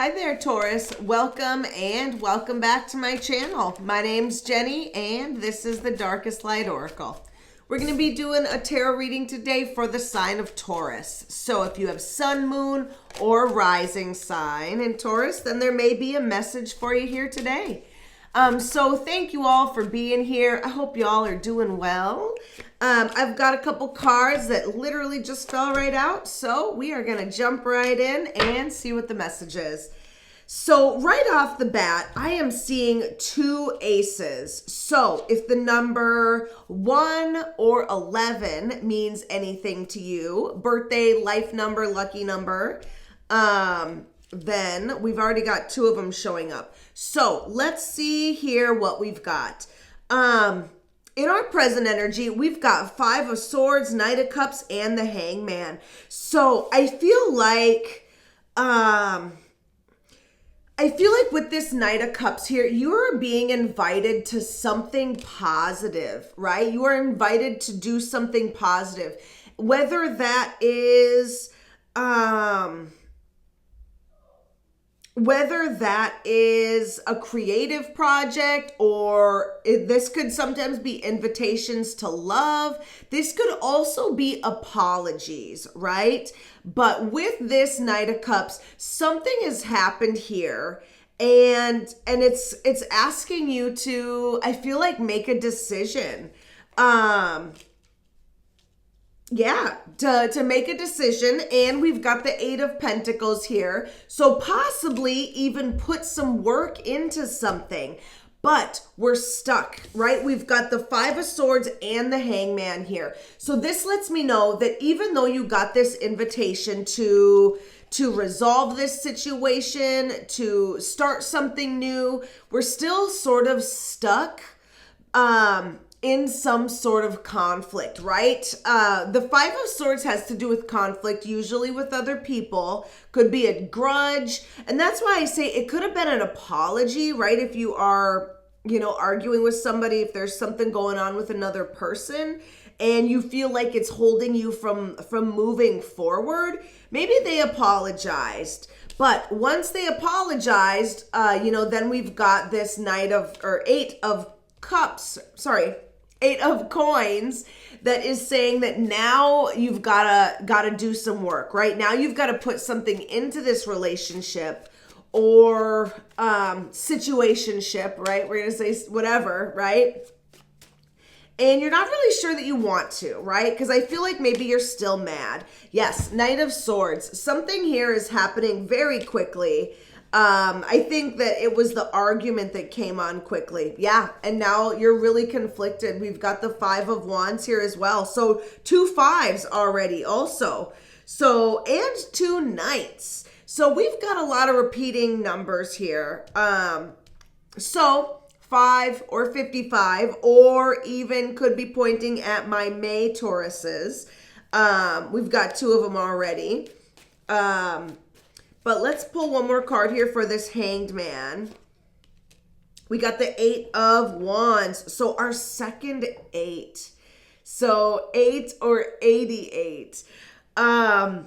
Hi there, Taurus. Welcome and welcome back to my channel. My name's Jenny and this is the Darkest Light Oracle. We're going to be doing a tarot reading today for the sign of Taurus. So if you have sun, moon, or rising sign in Taurus, then there may be a message for you here today. So thank you all for being here. I hope you all are doing well. I've got a couple cards that literally just fell right out. So we are going to jump right in and see what the message is. So right off the bat, I am seeing two aces. So if the number 1 or 11 means anything to you, birthday, life number, lucky number, then we've already got two of them showing up. So let's see here what we've got. In our present energy, we've got 5 of Swords, Knight of Cups, and the Hangman. So I feel like with this Knight of Cups here, you are being invited to something positive, right? You are invited to do something positive, whether that is a creative project, or this could sometimes be invitations to love. This could also be apologies, right? But with this Knight of Cups, something has happened here, and it's asking you to, I feel like, make a decision. To make a decision, and we've got the 8 of Pentacles here. So possibly even put some work into something, but we're stuck, right? We've got the 5 of Swords and the Hangman here. So this lets me know that even though you got this invitation to resolve this situation, to start something new, we're still sort of stuck, in some sort of conflict, right? The 5 of Swords has to do with conflict, usually with other people, could be a grudge. And that's why I say it could have been an apology, right? If you are, arguing with somebody, if there's something going on with another person and you feel like it's holding you from moving forward, maybe they apologized. But once they apologized, then we've got this 8 of coins that is saying that now you've gotta do some work, right? Now you've got to put something into this relationship or situationship, right? We're gonna say whatever, right? And you're not really sure that you want to, right? Because I feel like maybe you're still mad. Yes, Knight of Swords. Something here is happening very quickly. I think that it was the argument that came on quickly. Yeah, and now you're really conflicted. We've got the 5 of Wands here as well. So 2 5s already also. So, and 2 Knights. So we've got a lot of repeating numbers here. So 5 or 55, or even could be pointing at my May Tauruses. We've got 2 of them already. But let's pull one more card here for this Hanged Man. We got the 8 of Wands. So our second 8. So 8 or 88. So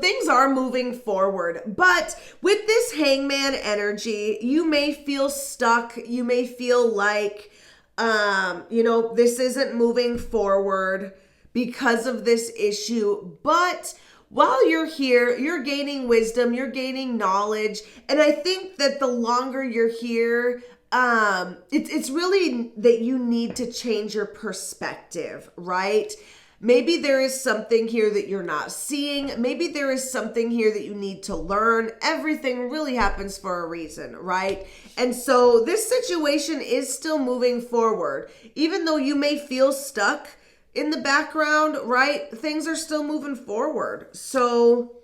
things are moving forward. But with this Hangman energy, you may feel stuck. You may feel like, this isn't moving forward because of this issue. But while you're here, you're gaining wisdom, you're gaining knowledge. And I think that the longer you're here, it's really that you need to change your perspective, right? Maybe there is something here that you're not seeing. Maybe there is something here that you need to learn. Everything really happens for a reason, right? And so this situation is still moving forward. Even though you may feel stuck in the background, right? Things are still moving forward. So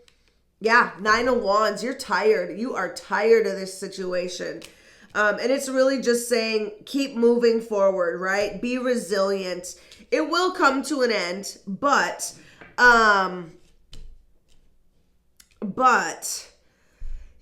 yeah, 9 of Wands, you're tired. You are tired of this situation. And it's really just saying, keep moving forward, right? Be resilient. It will come to an end, but it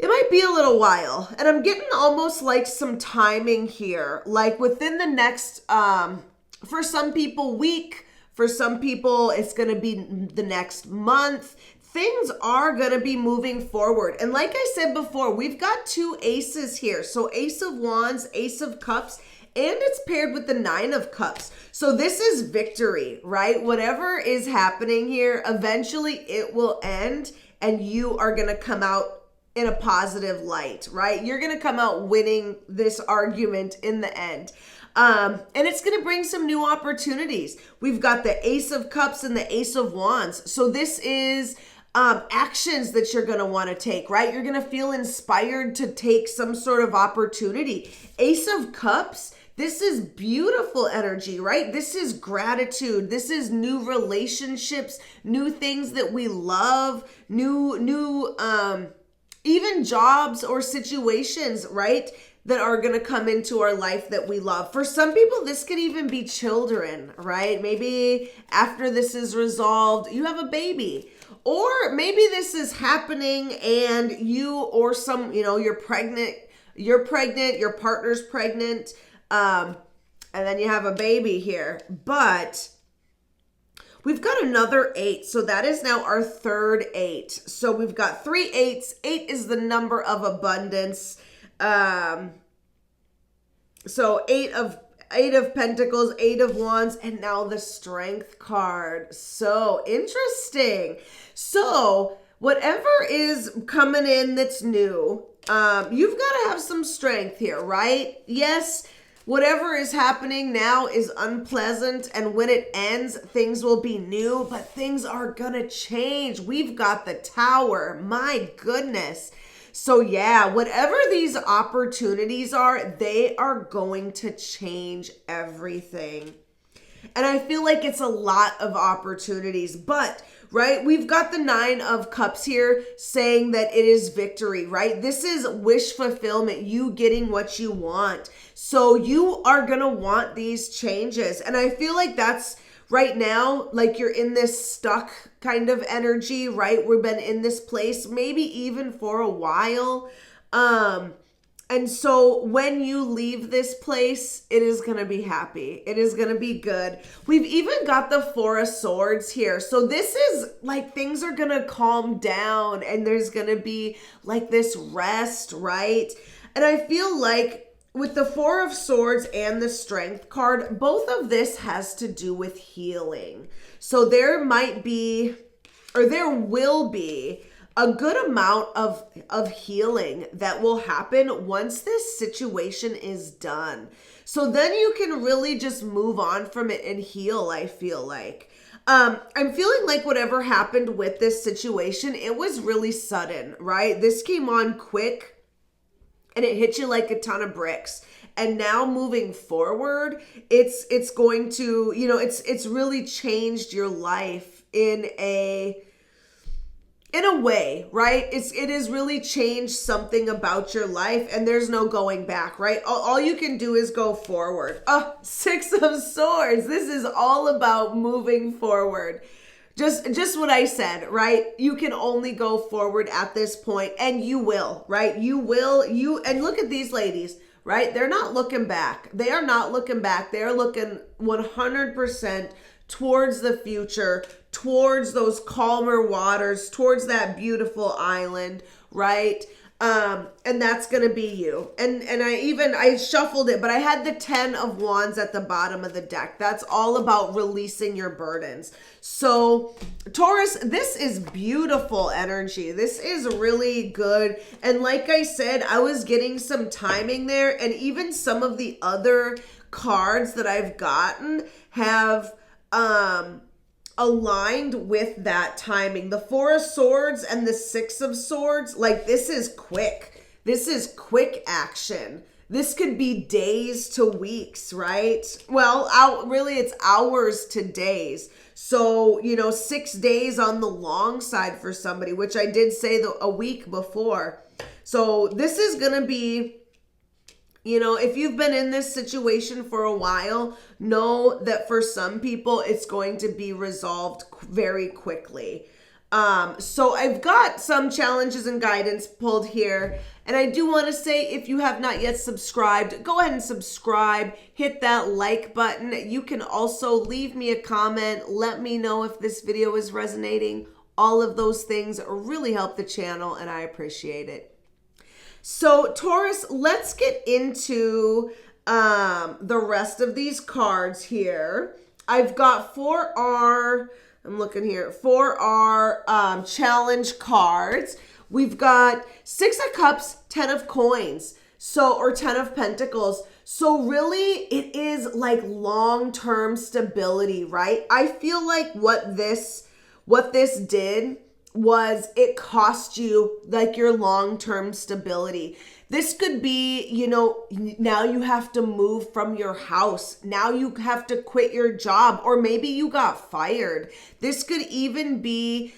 might be a little while. And I'm getting almost like some timing here, like within the next, for some people, week. For some people, it's going to be the next month. things are going to be moving forward. And like I said before, we've got two aces here. So Ace of Wands, Ace of Cups, and it's paired with the Nine of Cups. So this is victory, right? Whatever is happening here, eventually it will end and you are going to come out in a positive light, right? You're going to come out winning this argument in the end. And it's going to bring some new opportunities. We've got the Ace of Cups and the Ace of Wands. So this is actions that you're going to want to take, right? You're going to feel inspired to take some sort of opportunity. Ace of Cups, this is beautiful energy, right? This is gratitude. This is new relationships, new things that we love, new even jobs or situations, right? That are going to come into our life that we love. For some people, this could even be children, right? Maybe after this is resolved, you have a baby. Or maybe this is happening and you or some, you're pregnant, your partner's pregnant, and then you have a baby here. But we've got another 8. So that is now our third 8. So we've got 3 8s. 8 is the number of abundance. So 8 of Pentacles, 8 of Wands, and now the Strength card. So interesting. So whatever is coming in that's new, you've got to have some strength here, right? Yes, whatever is happening now is unpleasant, and when it ends, things will be new, but things are gonna change. We've got the Tower. My goodness. So yeah, whatever these opportunities are, they are going to change everything. And I feel like it's a lot of opportunities, but right, we've got the 9 of Cups here saying that it is victory, right? This is wish fulfillment, you getting what you want. So you are going to want these changes. And I feel like that's right now, like you're in this stuck kind of energy, right? We've been in this place, maybe even for a while. And so when you leave this place, it is going to be happy. It is going to be good. We've even got the 4 of Swords here. So this is like things are going to calm down and there's going to be like this rest, right? And I feel like with the 4 of Swords and the Strength card, both of this has to do with healing. So there might be, or there will be, a good amount of healing that will happen once this situation is done. So then you can really just move on from it and heal, I feel like. I'm feeling like whatever happened with this situation, it was really sudden, right? This came on quick and it hit you like a ton of bricks. And now moving forward, it's going to, it's really changed your life in a way, right? It has really changed something about your life and there's no going back, right? All you can do is go forward. 6 of Swords. This is all about moving forward. Just what I said, right? You can only go forward at this point and you will, right? And look at these ladies, right? They're not looking back. They are not looking back. They're looking 100% towards the future, towards those calmer waters, towards that beautiful island, right? And that's going to be you. And I shuffled it, but I had the 10 of Wands at the bottom of the deck. That's all about releasing your burdens. So Taurus, this is beautiful energy. This is really good. And like I said, I was getting some timing there, and even some of the other cards that I've gotten have aligned with that timing. The 4 of Swords and the 6 of Swords, like this is quick. This is quick action. This could be days to weeks, right? Well, really it's hours to days. So, 6 days on the long side for somebody, which I did say a week before. So this is going to be, if you've been in this situation for a while, know that for some people, it's going to be resolved very quickly. So I've got some challenges and guidance pulled here. And I do want to say, if you have not yet subscribed, go ahead and subscribe, hit that like button. You can also leave me a comment. Let me know if this video is resonating All of those things really help the channel, and I appreciate it. So Taurus, let's get into the rest of these cards here. I've got for our challenge cards. We've got 6 of Cups, 10 of Coins, or 10 of Pentacles. So really it is like long-term stability, right? I feel like what this did was it cost you like your long-term stability. This could be, now you have to move from your house. Now you have to quit your job, or maybe you got fired. This could even be,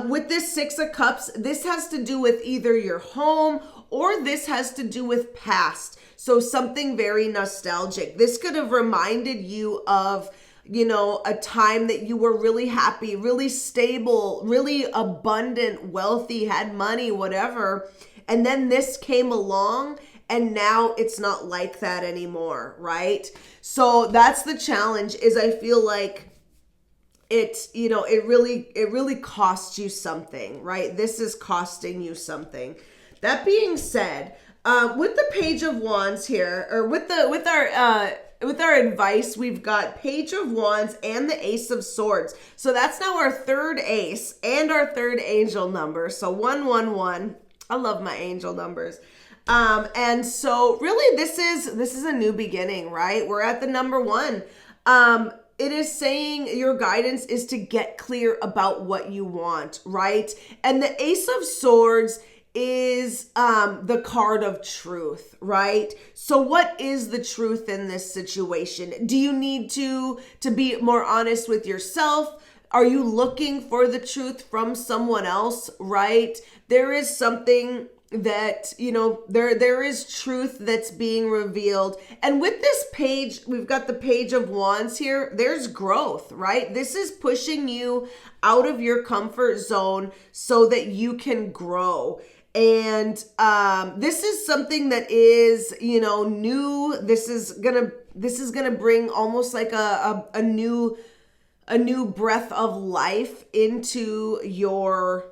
with this 6 of Cups, this has to do with either your home or this has to do with past. So something very nostalgic. This could have reminded you of, a time that you were really happy, really stable, really abundant, wealthy, had money, whatever. And then this came along and now it's not like that anymore, right? So that's the challenge, is I feel like it really costs you something, right? This is costing you something. That being said, with the Page of Wands here, or with our advice, we've got Page of Wands and the Ace of Swords. So that's now our 3rd ace and our 3rd angel number. So 111. I love my angel numbers. And so really this is a new beginning, right? We're at the number 1. It is saying your guidance is to get clear about what you want, right? And the Ace of Swords is the card of truth, right? So what is the truth in this situation? Do you need to be more honest with yourself? Are you looking for the truth from someone else, right? There is something that, there is truth that's being revealed. And with this page, we've got the Page of Wands here. There's growth, right? This is pushing you out of your comfort zone so that you can grow. And this is something that is, new. This is gonna bring almost like a new breath of life into your,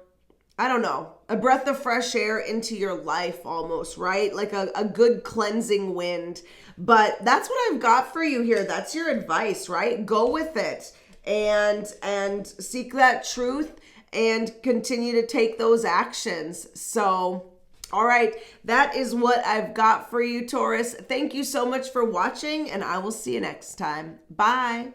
a breath of fresh air into your life almost, right? Like a good cleansing wind. But that's what I've got for you here. That's your advice, right? Go with it and seek that truth and continue to take those actions. So, all right, that is what I've got for you, Taurus. Thank you so much for watching, and I will see you next time. Bye.